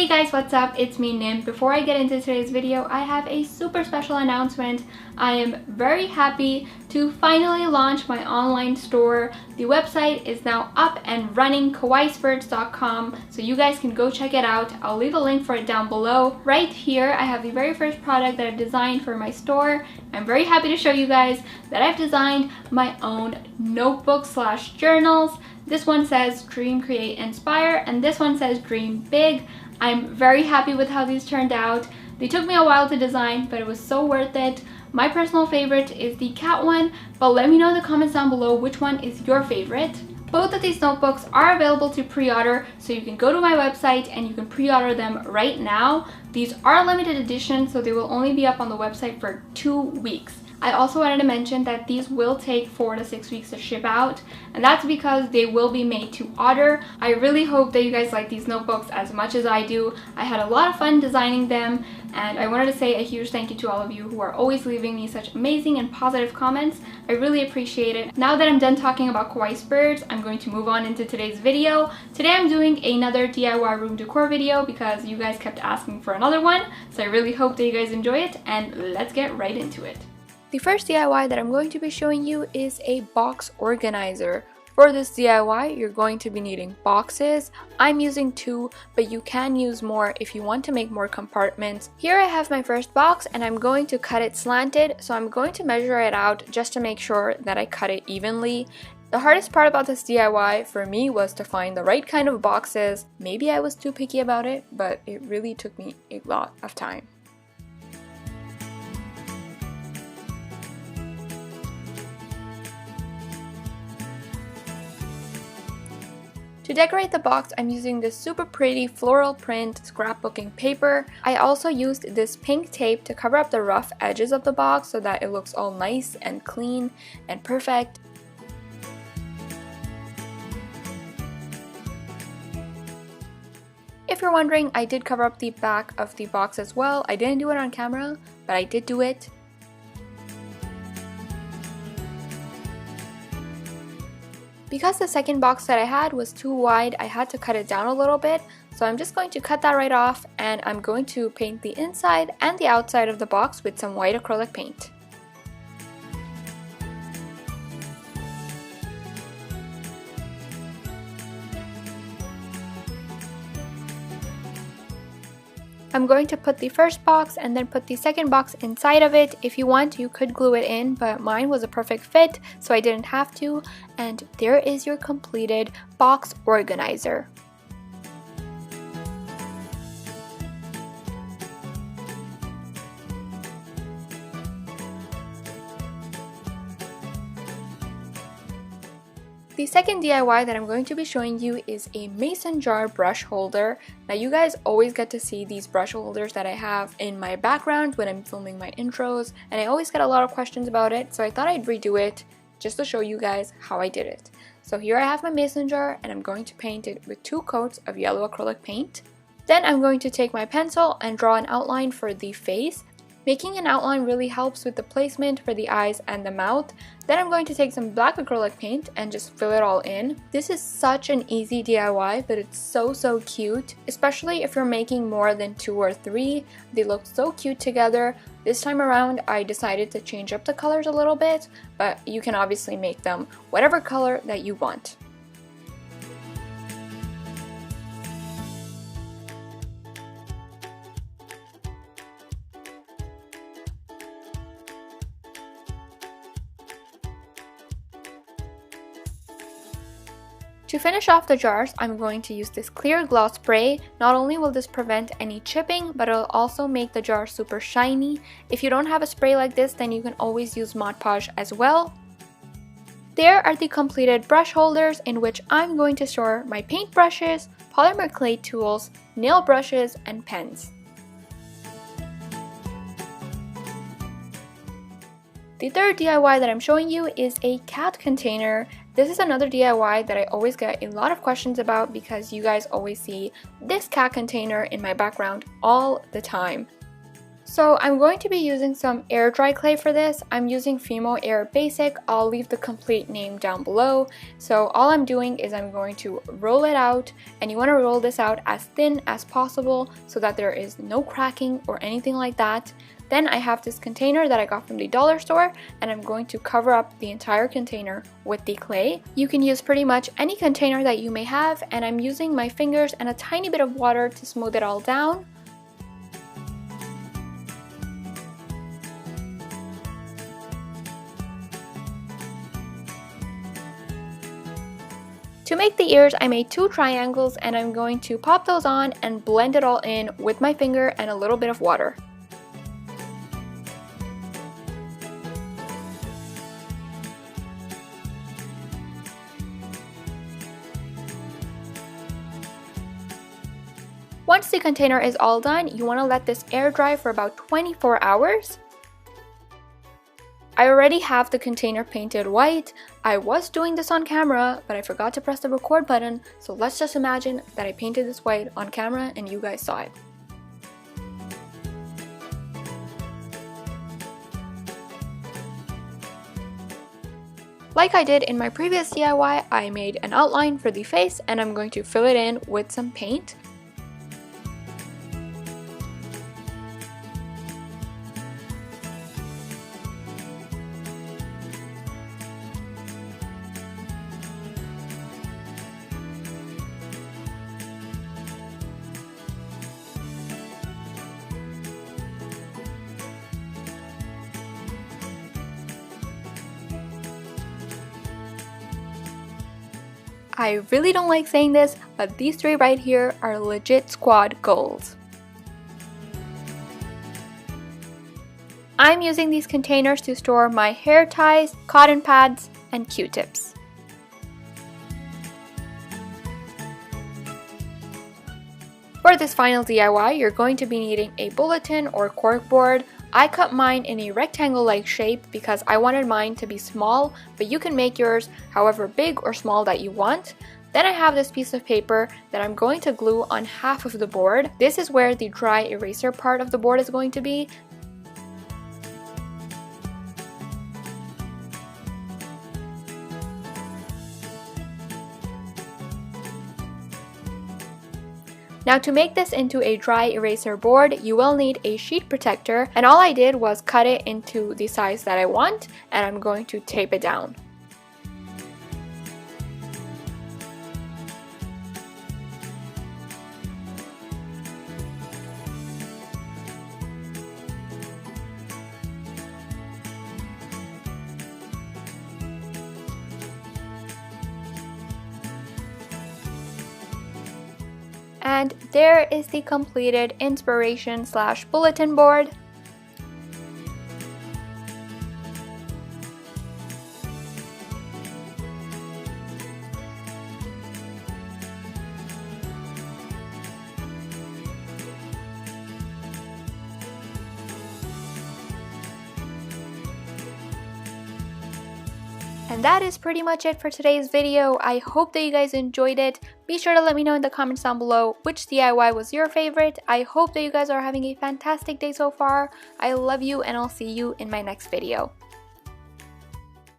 Hey guys, what's up? It's me, Nim. Before I get into today's video, I have a super special announcement. I am very happy to finally launch my online store. The website is now up and running, kawaiispirits.com, so you guys can go check it out. I'll leave a link for it down below. Right here, I have the very first product that I've designed for my store. I'm very happy to show you guys that I've designed my own notebook/journals. This one says Dream, Create, Inspire, and this one says Dream Big. I'm very happy with how these turned out. They took me a while to design, but it was so worth it. My personal favorite is the cat one, but let me know in the comments down below which one is your favorite. Both of these notebooks are available to pre-order, so you can go to my website and you can pre-order them right now. These are limited edition, so they will only be up on the website for 2 weeks. I also wanted to mention that these will take 4 to 6 weeks to ship out, and that's because they will be made to order. I really hope that you guys like these notebooks as much as I do. I had a lot of fun designing them, and I wanted to say a huge thank you to all of you who are always leaving me such amazing and positive comments. I really appreciate it. Now that I'm done talking about kawaii spirits, I'm going to move on into today's video. Today I'm doing another DIY room decor video because you guys kept asking for another one, so I really hope that you guys enjoy it, and let's get right into it. The first DIY that I'm going to be showing you is a box organizer. For this DIY, you're going to be needing boxes. I'm using 2, but you can use more if you want to make more compartments. Here I have my first box and I'm going to cut it slanted, so I'm going to measure it out just to make sure that I cut it evenly. The hardest part about this DIY for me was to find the right kind of boxes. Maybe I was too picky about it, but it really took me a lot of time. To decorate the box, I'm using this super pretty floral print scrapbooking paper. I also used this pink tape to cover up the rough edges of the box so that it looks all nice and clean and perfect. If you're wondering, I did cover up the back of the box as well. I didn't do it on camera, but I did do it. Because the second box that I had was too wide, I had to cut it down a little bit, so I'm just going to cut that right off, and I'm going to paint the inside and the outside of the box with some white acrylic paint. I'm going to put the first box and then put the second box inside of it. If you want, you could glue it in, but mine was a perfect fit, so I didn't have to. And there is your completed box organizer. The second DIY that I'm going to be showing you is a mason jar brush holder. Now you guys always get to see these brush holders that I have in my background when I'm filming my intros, and I always get a lot of questions about it, so I thought I'd redo it just to show you guys how I did it. So here I have my mason jar and I'm going to paint it with 2 coats of yellow acrylic paint. Then I'm going to take my pencil and draw an outline for the face. Making an outline really helps with the placement for the eyes and the mouth. Then I'm going to take some black acrylic paint and just fill it all in. This is such an easy DIY, but it's so cute, especially if you're making more than 2 or 3. They look so cute together. This time around, I decided to change up the colors a little bit, but you can obviously make them whatever color that you want. To finish off the jars, I'm going to use this clear gloss spray. Not only will this prevent any chipping, but it'll also make the jar super shiny. If you don't have a spray like this, then you can always use Mod Podge as well. There are the completed brush holders in which I'm going to store my paint brushes, polymer clay tools, nail brushes, and pens. The third DIY that I'm showing you is a cat container. This is another DIY that I always get a lot of questions about because you guys always see this cat container in my background all the time. So I'm going to be using some air dry clay for this. I'm using Fimo Air Basic. I'll leave the complete name down below. So all I'm doing is I'm going to roll it out, and you want to roll this out as thin as possible so that there is no cracking or anything like that. Then I have this container that I got from the dollar store, and I'm going to cover up the entire container with the clay. You can use pretty much any container that you may have, and I'm using my fingers and a tiny bit of water to smooth it all down. To make the ears, I made 2 triangles, and I'm going to pop those on and blend it all in with my finger and a little bit of water. Once the container is all done, you want to let this air dry for about 24 hours. I already have the container painted white. I was doing this on camera, but I forgot to press the record button, so let's just imagine that I painted this white on camera and you guys saw it. Like I did in my previous DIY, I made an outline for the face and I'm going to fill it in with some paint. I really don't like saying this, but these 3 right here are legit squad goals. I'm using these containers to store my hair ties, cotton pads, and Q-tips. For this final DIY, you're going to be needing a bulletin or corkboard. I cut mine in a rectangle-like shape because I wanted mine to be small, but you can make yours however big or small that you want. Then I have this piece of paper that I'm going to glue on half of the board. This is where the dry eraser part of the board is going to be. Now to make this into a dry eraser board, you will need a sheet protector, and all I did was cut it into the size that I want, and I'm going to tape it down. And there is the completed inspiration/bulletin board. And that is pretty much it for today's video. I hope that you guys enjoyed it. Be sure to let me know in the comments down below which DIY was your favorite. I hope that you guys are having a fantastic day so far. I love you, and I'll see you in my next video.